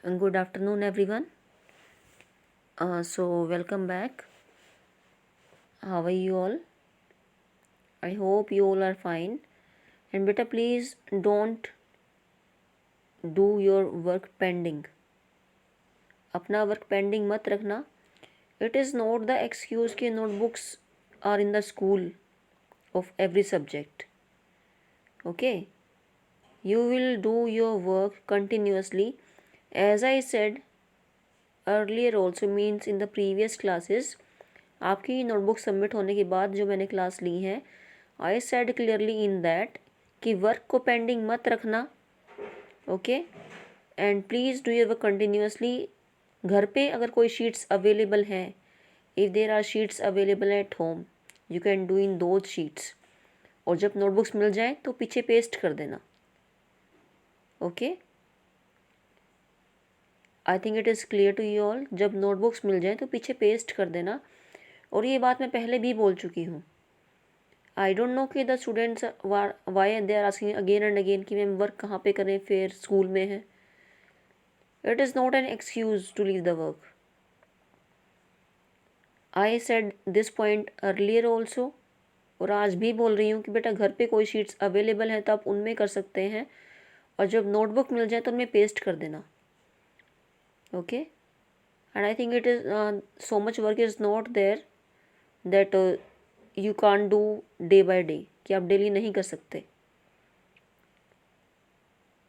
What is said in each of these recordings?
Good afternoon, everyone. Welcome back. How are you all? I hope you all are fine. And beta, please don't do your work pending. अपना work pending मत रखना. It is not the excuse कि notebooks are in the school of every subject. Okay? You will do your work continuously. As I said earlier also, means in the previous classes, आपकी notebook submit होने के बाद जो मैंने class ली है, I said clearly in that कि work को पेंडिंग मत रखना. Okay, and please do your work continuously. घर पे अगर कोई शीट्स अवेलेबल हैं, if there are sheets available at home, you can do in those sheets. और जब नोटबुक्स मिल जाएँ तो पीछे पेस्ट कर देना. Okay, I think it is clear to you all. जब नोटबुक्स मिल जाएँ तो पीछे पेस्ट कर देना. और ये बात मैं पहले भी बोल चुकी हूँ. आई डोंट नो कि the students why they are asking again and again कि मैम वर्क कहाँ पे करें, फिर स्कूल में है. It is not an excuse to leave the work. I said this point earlier also, और आज भी बोल रही हूँ कि बेटा घर पे कोई शीट्स अवेलेबल हैं तो आप उनमें कर सकते हैं, और जब नोटबुक मिल जाए तो उनमें पेस्ट कर देना. Okay, and I think it is so much work is not there that you can do day by day, कि आप डेली नहीं कर सकते.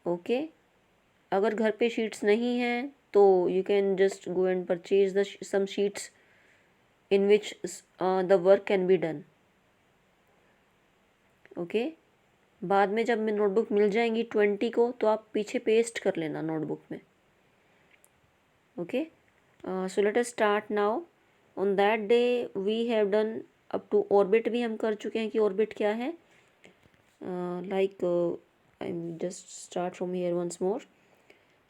ओके, अगर घर पे शीट्स नहीं हैं तो you can just go and purchase the some sheets in which the work can be done. Okay, बाद में जब मैं नोटबुक मिल जाएंगी 20 को तो आप पीछे पेस्ट कर लेना नोटबुक में. Okay, so let us start now. On that day we have done up to orbit भी हम कर चुके हैं कि ऑर्बिट क्या है. Like I am just start from here once more.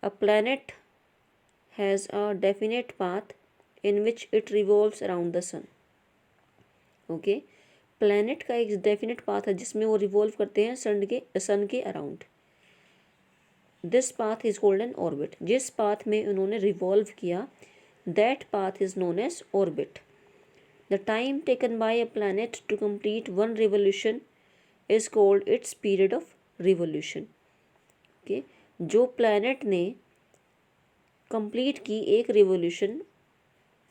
A planet has a definite path in which it revolves around the sun. Okay, planet का एक डेफिनेट पाथ है जिसमें वो रिवॉल्व करते हैं सन के around. This path is called an orbit. जिस path में उन्होंने रिवॉल्व किया, that path is known as orbit. The time taken by a planet to complete one revolution is called its period of revolution. Okay, जो planet ने complete की एक revolution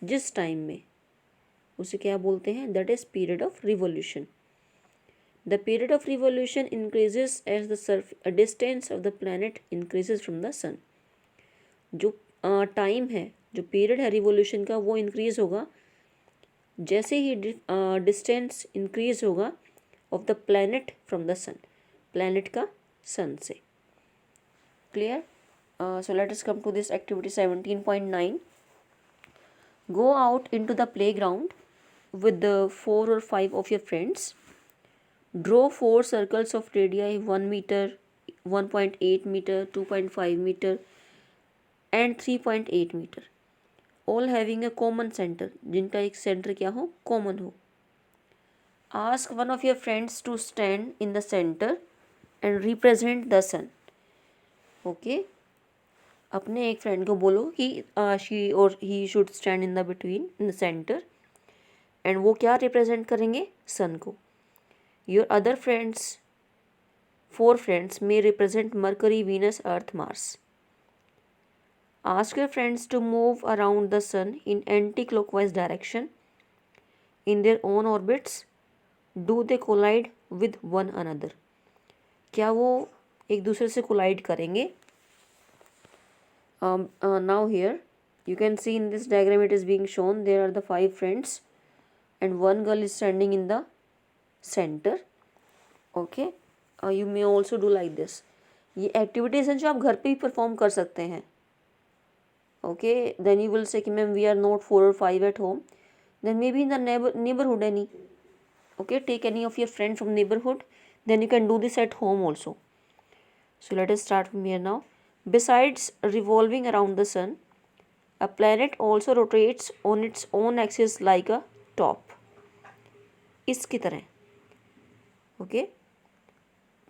जिस time में, उसे क्या बोलते हैं? That is period of revolution. The period of revolution increases as the distance of the planet increases from the sun. जो टाइम है, जो पीरियड है रिवोल्यूशन का, वो इंक्रीज होगा जैसे ही डिस्टेंस इंक्रीज होगा of the planet from the sun, planet का सन से. Clear? So let us come to this activity 17.9. Go out into the playground with the 4 or 5 of your friends. Draw 4 circles of radii 1 meter, 1.8 meter, 2.5 meter and 3.8 meter, all having a common center, जिनका एक center क्या हो? common हो. Ask one of your friends to stand in the center and represent the sun. Okay, अपने एक friend को बोलो कि शी और he should stand in the between, in the centre, and वो क्या रिप्रेजेंट करेंगे? सन को. Your other friends, 4 friends may represent Mercury, Venus, Earth, Mars. Ask your friends to move around the sun in anti clockwise direction in their own orbits. Do they collide with one another. क्या वो एक दूसरे से collide करेंगे? Now here you can see in this diagram it is being shown there are the 5 friends and one girl is standing in the center. Okay, you may also do like this. ये activities हैं जो आप घर पे ही perform कर सकते हैं. Okay, then you will say कि ma'am we are not 4 or 5 at home, then maybe in the neighborhood any. Okay, take any of your friend from neighborhood, then you can do this at home also. So let us start from here now. Besides revolving around the sun, a planet also rotates on its own axis like a top. इसकी तरह. Okay,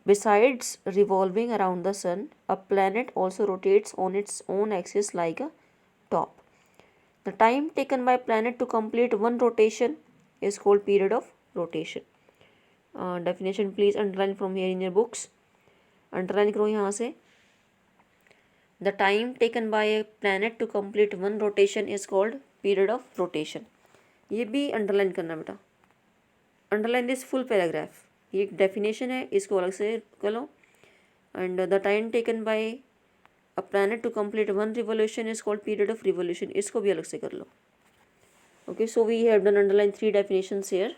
Besides revolving around the sun, a planet also rotates on its own axis like a top. The time taken by planet to complete one rotation is called period of rotation. Definition please underline from here in your books. Underline करो यहाँ से. The time taken by a planet to complete one rotation is called period of rotation. ये भी underline करना बेटा. Underline this full paragraph. ये एक definition है, इसको अलग से कर लो. And the time taken by a planet to complete one revolution is called period of revolution. इसको भी अलग से कर लो. Okay, so we have done underline 3 definitions here.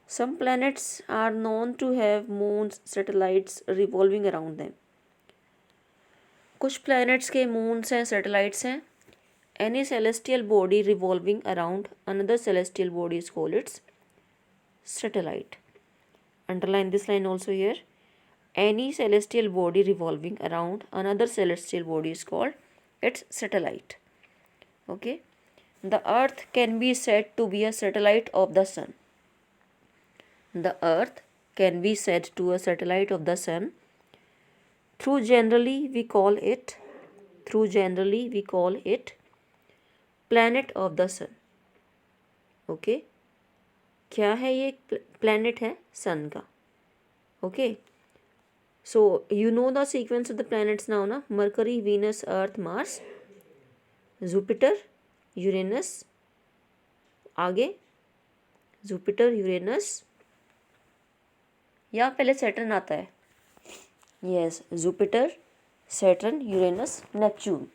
Some planets are known to have moons, satellites revolving around them. कुछ planets के moons हैं, satellites हैं. Any celestial body revolving around another celestial body is called its satellite. Underline this line also here. Any celestial body revolving around another celestial body is called its satellite. Okay. The earth can be said to be a satellite of the sun. The earth can be said to a satellite of the sun. Through generally we call it planet of the sun. Okay. क्या है ये? planet है sun का. Okay. So you know the sequence of the planets now ना. Mercury, Venus, Earth, Mars, Jupiter, Uranus. आगे Jupiter, Uranus या पहले Saturn आता है? Yes, Jupiter, Saturn, Uranus, Neptune.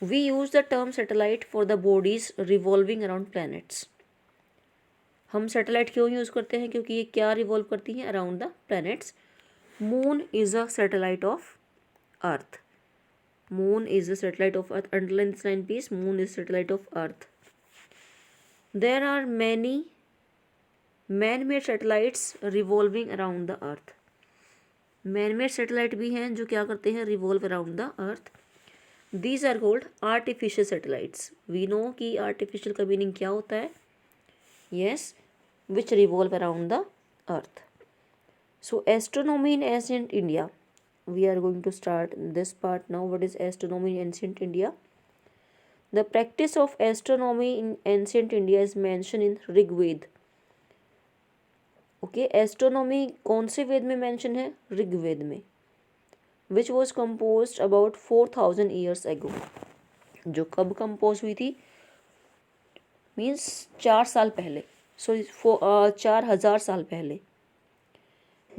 We use the term satellite for the bodies revolving around planets. हम satellite क्यों use करते हैं? क्योंकि ये क्या रिवॉल्व करती हैं? Around the planets. Moon is a satellite of earth. Moon is a satellite of earth. Underline this line please. Moon is satellite of earth. There are many man made satellites revolving around the earth. Man made satellite भी हैं जो क्या करते हैं? Revolve around the earth. These are called artificial satellites. We know कि artificial का meaning क्या होता है? Yes, which revolve around the earth. So astronomy in ancient India. We are going to start this part now. What is astronomy in ancient India? The practice of astronomy in ancient India is mentioned in Rig Ved. Okay, astronomy कौन से वेद में mention है? ऋग वेद में. Which was composed about 4000 years ago. जो कब compose हुई थी? Means 4 साल पहले. सो 4000 साल पहले.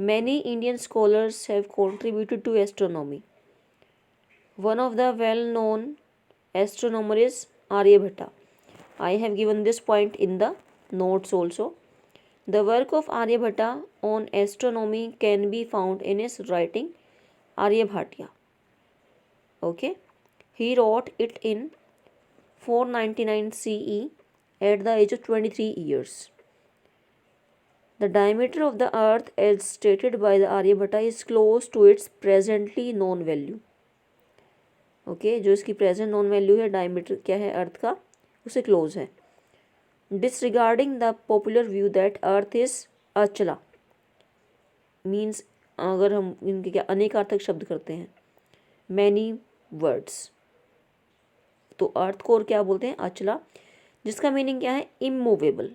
Many Indian scholars have contributed to astronomy. One of the well known astronomer is Aryabhatta. I have given this point in the notes also. The work of Aryabhatta on astronomy can be found in his writing Aryabhatiya. Okay, he wrote it in 499 CE at the age of 23 years. The diameter of the earth as stated by the Aryabhatta is close to its presently known value. Okay, जो इसकी present known value है, diameter क्या है अर्थ का, उसे close है. Disregarding the popular view that earth is achala means अगर हम इनके क्या अनेकार्थक शब्द करते हैं, many words, तो अर्थ को और क्या बोलते हैं? अचला. जिसका मीनिंग क्या है? इमूवेबल.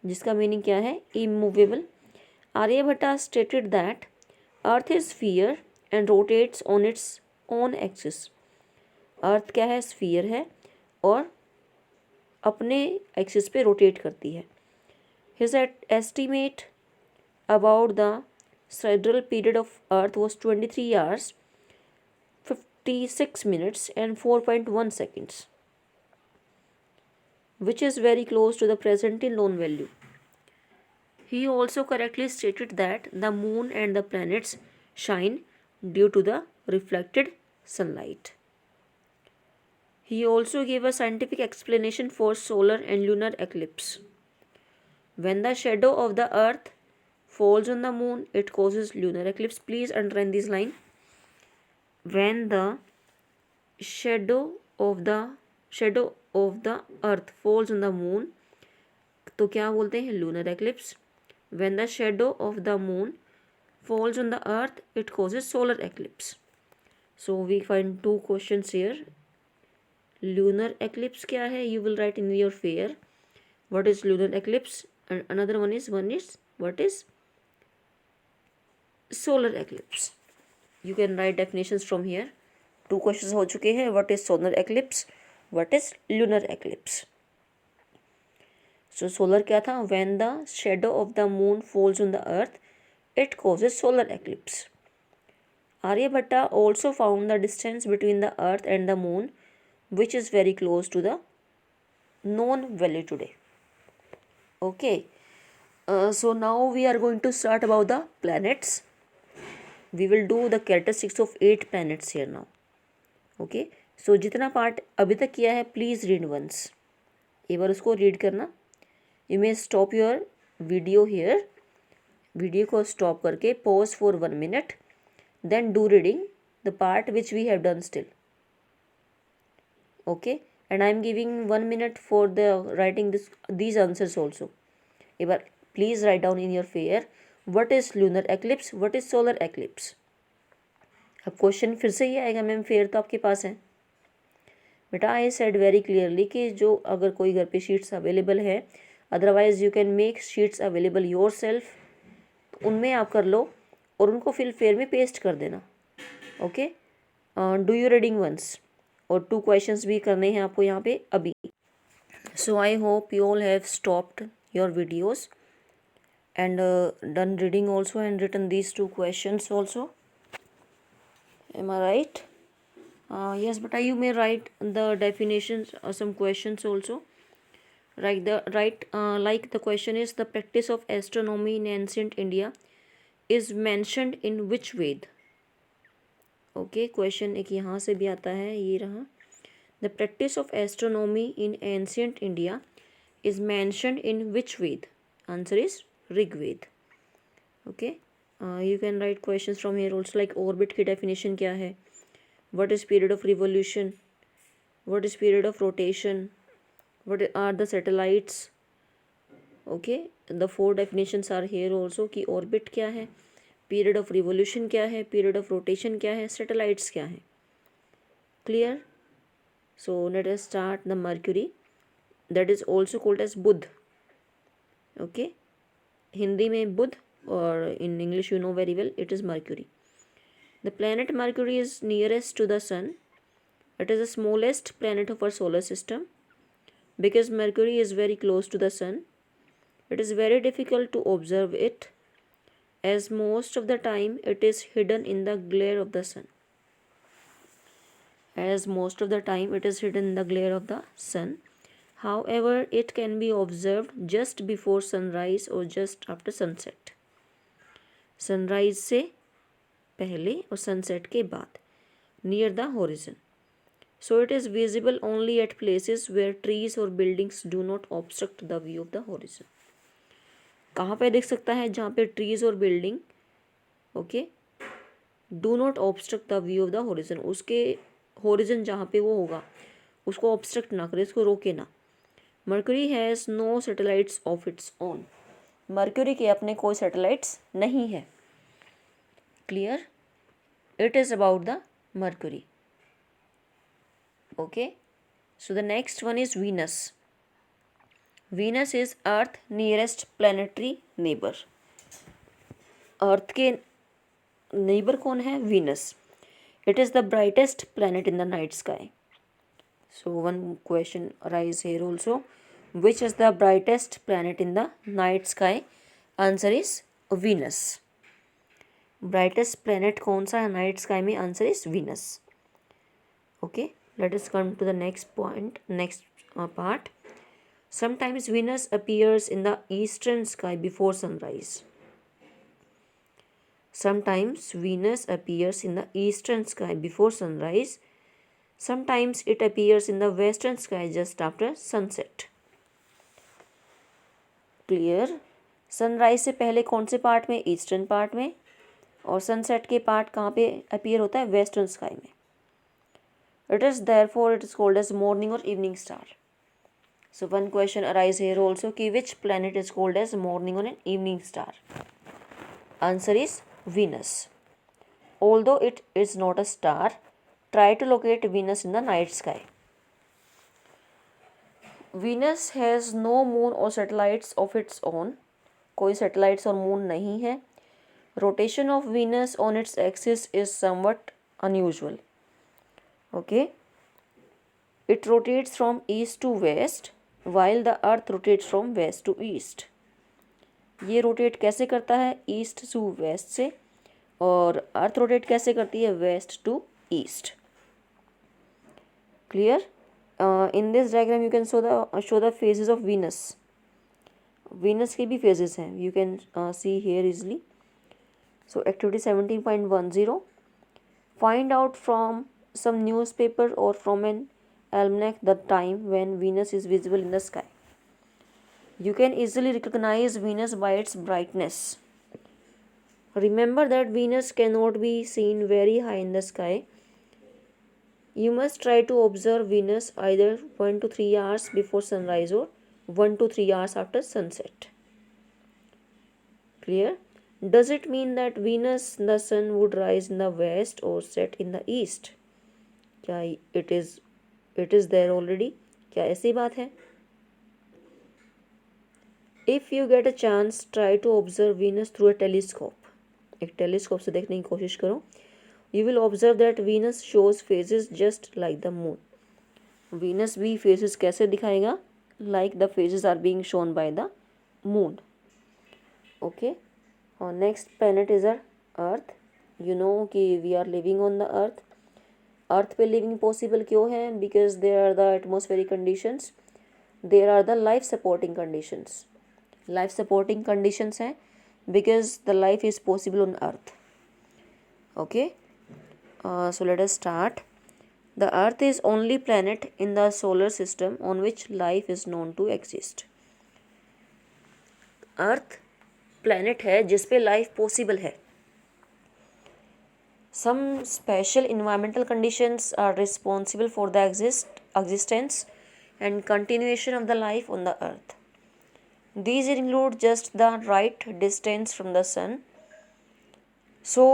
जिसका मीनिंग क्या है? Immovable. Aryabhatta stated that earth is sphere and rotates on its own axis. Earth क्या है? स्फीयर है और अपने एक्सिस पे रोटेट करती है. His estimate about the sidereal period of earth was 23 hours 56 minutes and 4.1 seconds, which is very close to the presently known value. He also correctly stated that the moon and the planets shine due to the reflected sunlight. He also gave a scientific explanation for solar and lunar eclipse. When the shadow of the earth falls on the moon, it causes lunar eclipse. Please underline this line. When the shadow of the earth falls on the moon, तो क्या बोलते हैं? Lunar eclipse. when the shadow of the moon falls on the earth it causes solar eclipse. So we find two questions here. Lunar eclipse क्या है? You will write in your fair what is lunar eclipse, and another one is what is solar eclipse. You can write definitions from here. Two questions हो चुके हैं. What is solar eclipse? What is lunar eclipse? So solar क्या था? When the shadow of the moon falls on the earth, it causes solar eclipse. Aryabhatta also found the distance between the earth and the moon, which is very close to the known value today. Okay. So now we are going to start about the planets. We will do the characteristics of 8 planets here now. Okay. So जितना part अभी तक किया है please read once. एक बार उसको read करना. You may stop your video here. Video को stop करके pause for 1 minute, then do reading the part which we have done still. Okay, and I am giving 1 minute for the writing these answers also. एक बार please write down in your fair what is lunar eclipse, what is solar eclipse. अब question फिर से ही आएगा ma'am fair तो आपके पास है. बेटा आई सेड वेरी क्लियरली कि जो अगर कोई घर पे शीट्स अवेलेबल है, otherwise you can make sheets available your self, उनमें आप कर लो और उनको फिर फेयर में पेस्ट कर देना. Okay, do you reading once. और 2 क्वेश्चंस भी करने हैं आपको यहाँ पे अभी. So I hope you all have stopped your videos and done reading also and written these 2 questions also. Am I right? Yes, but you may write the definitions or some questions also. Like the question is, the practice of astronomy in ancient India is mentioned in which Ved? Okay, question एक यहाँ से भी आता है, ये रहा. The practice of astronomy in ancient India is mentioned in which Ved? Answer is Rigveda. Okay, you can write questions from here also. Like orbit की definition क्या है, what is period of revolution, what is period of rotation, what are the satellites. Okay, the 4 definitions are here also कि orbit क्या है, period of revolution क्या है, period of rotation क्या है, सैटेलाइट्स क्या है. Clear. So let us start the mercury, that is also called as Budh. Okay, Hindi में बुध और in English you know very well it is mercury. The planet mercury is nearest to the sun. It is the smallest planet of our solar system because mercury is very close to the sun. It is very difficult to observe it as most of the time it is hidden in the glare of the sun. As most of the time it is hidden in the glare of the sun. However, it can be observed just before sunrise or just after sunset. Sunrise से पहले और sunset के बाद, near the horizon. So it is visible only at places where trees or buildings do not obstruct the view of the horizon. कहाँ पे देख सकता है? जहाँ पे trees और building, okay, do not obstruct the view of the horizon. उसके horizon जहाँ पे वो होगा उसको obstruct ना करे, उसको रोके ना. Mercury has no satellites of its own. Mercury के अपने कोई सैटेलाइट्स नहीं है. Clear. It is about the Mercury. Okay, so the next one is Venus. Venus is earth nearest planetary neighbour. Earth के नेबर कौन है? Venus. It is the brightest planet in the night sky. So one question arise here also. Which is the brightest planet in the night sky? Answer is Venus. Brightest planet कौन सा है night sky में? Answer is Venus. Okay, let us come to the next point, next part. Sometimes Venus appears in the eastern sky before sunrise. Sometimes Venus appears in the eastern sky before sunrise. Sometimes it appears in the western sky just after sunset. Clear. Sunrise से पहले कौन से part में? Eastern part में. और sunset के part कहाँ पे अपीयर होता है? वेस्टर्न स्काई में. It is therefore it is called as morning और evening star. So one question arise here also कि which planet is called as morning or an evening star? Answer is Venus. Although it is not a star, try to locate Venus in the night sky. Venus has no moon or satellites of its own. कोई satellites और moon नहीं है. Rotation of Venus on its axis is somewhat unusual. Okay. It rotates from east to west while the earth rotates from west to east. ये rotate कैसे करता है? East to waste से, और अर्थ रोटेट कैसे करती है? West to east. Clear? In this diagram you can show the phases of venus. Venus के भी फेजेस हैं, you can see here easily. So activity 17.10, find out from some newspaper or from an almanac the time when Venus is visible in the sky. You can easily recognize Venus by its brightness. Remember that Venus cannot be seen very high in the sky. You must try to observe Venus either 1 to 3 hours before sunrise or 1 to 3 hours after sunset. Clear? Does it mean that Venus, the sun, would rise in the west or set in the east? क्या it is there already? क्या ऐसी बात है? If you get a chance, try to observe Venus through a telescope. एक telescope से देखने की कोशिश करो. You will observe that Venus shows phases just like the moon. Venus भी phases कैसे दिखाएगा? Like the phases are being shown by the moon. Okay. Our next planet is our Earth. You know कि we are living on the Earth. अर्थ पे living possible क्यों है? Because there are the atmospheric conditions, there are the life supporting conditions. Life supporting conditions हैं because the life is possible on earth. Okay, so let us start. The earth is only planet in the solar system on which life is known to exist. Earth planet है जिस पे life possible है. Some special environmental conditions are responsible for the existence and continuation of the life on the earth. These include just the right distance from the sun so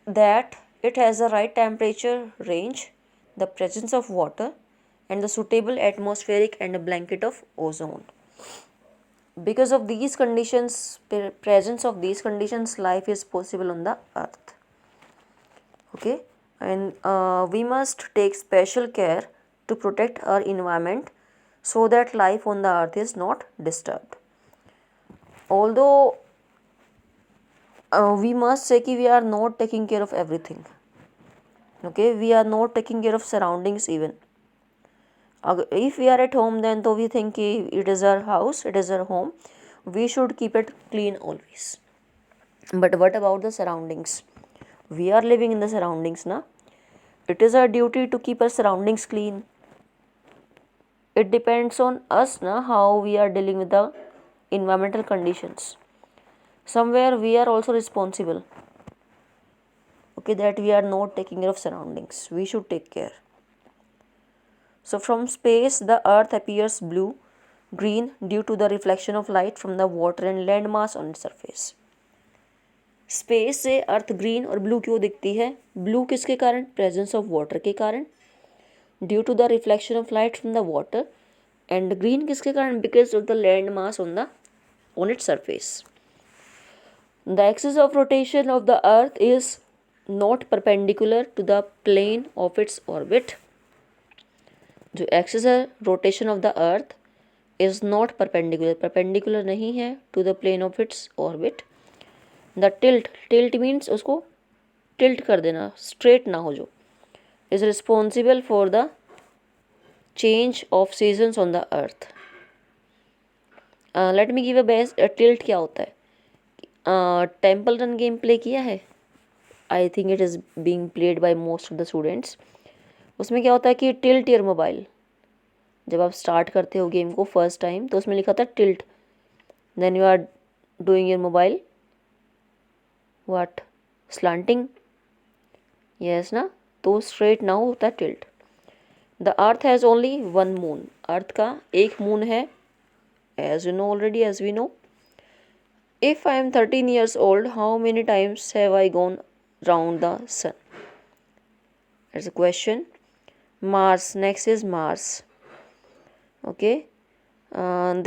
that it has the right temperature range, the presence of water, and the suitable atmospheric and a blanket of ozone. Because of these conditions, presence of these conditions, life is possible on the earth. Okay, and we must take special care to protect our environment so that life on the earth is not disturbed. Although we must say कि we are not taking care of everything. Okay, we are not taking care of surroundings even. If we are at home, then तो we think कि it is our house, it is our home, we should keep it clean always. But what about the surroundings? We are living in the surroundings, na? It is our duty to keep our surroundings clean. It depends on us, na, how we are dealing with the environmental conditions. Somewhere we are also responsible. Okay, that we are not taking care of surroundings. We should take care. So from space, the earth appears blue, green due to the reflection of light from the water and land mass on its surface. Space से अर्थ green और blue क्यों दिखती है? Blue किसके कारण? Presence of water के कारण, due to the reflection of light from the water. And green किसके कारण? Because of the land mass on its surface. The axis of rotation of the earth is not perpendicular to the plane of its orbit. जो axis है rotation of the earth is not perpendicular नहीं है to the plane of its orbit. The tilt means उसको tilt कर देना, straight ना हो, जो is responsible for the change of seasons on the earth. Let me give a best. Tilt क्या होता है? टेम्पल रन गेम प्ले किया है? आई think it is being played by most of the students. उसमें क्या होता है कि टिल्ट योर मोबाइल. जब आप स्टार्ट करते हो गेम को फर्स्ट टाइम तो उसमें लिखा था tilt, then you are doing your mobile what slanting. Yes ना, तो स्ट्रेट ना होता tilt. The earth has only one moon, earth का एक मून है, as you know already, as we know. If I am 13 years old, how many times have I gone round the sun? That's a question. Mars, next is Mars. Okay,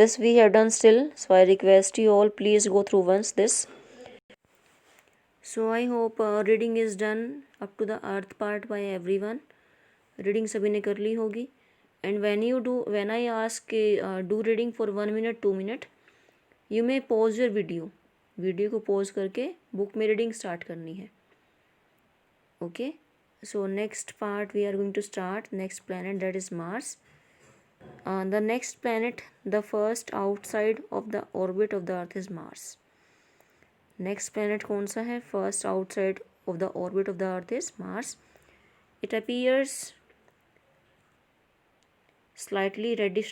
this we have done still, so I request you all, please go through once this. So I hope reading is done up to the earth part by everyone. Reading सभी ने कर ली होगी. And when I ask do reading for 1 minute 2 minute, you may pause your video को pause करके book में reading start करनी है. Okay, so next part we are going to start. Next planet that is mars. The next planet, the first outside of the orbit of the earth is mars. Next planet कौन सा है? First outside of the orbit of the earth is mars. It appears slightly reddish.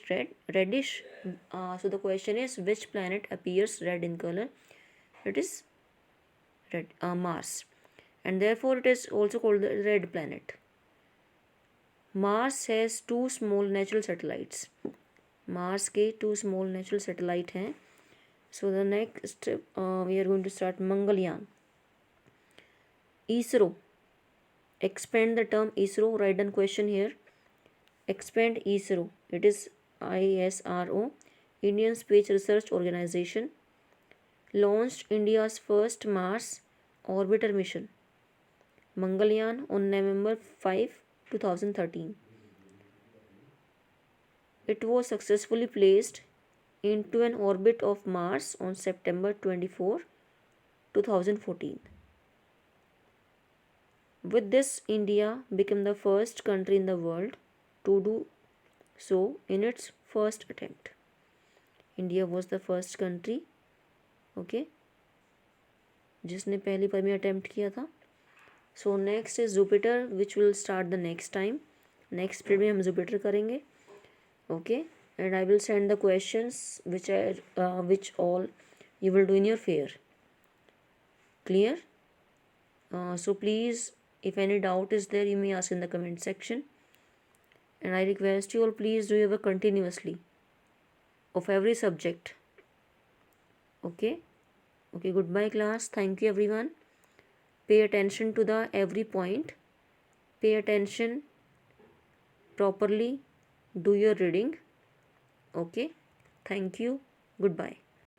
So the question is, which planet appears red in color? It is red, Mars, and therefore it is also called the red planet. Mars has two small natural satellites. Mars के two small natural satellite हैं. So the next we are going to start Mangalyaan. ISRO. Expand the term ISRO. Write down question here. Expand ISRO. It is ISRO, Indian Space Research Organization. Launched India's first Mars orbiter mission, Mangalyaan, on November 5, 2013. It was successfully placed into an orbit of Mars on September 24, 2014. With this, India became the first country in the world to do so in its first attempt. India was the first country, okay, जिसने पहली बार में attempt किया था. So next is Jupiter, which will start the next time. Next period में हम Jupiter करेंगे. Okay, and I will send the questions which all you will do in your fair. Clear? So please, if any doubt is there, you may ask in the comment section. And I request you all, please do your work continuously of every subject. Okay, goodbye class. Thank you everyone. Pay attention to the every point. Pay attention properly. Do your reading. Okay, thank you. Goodbye.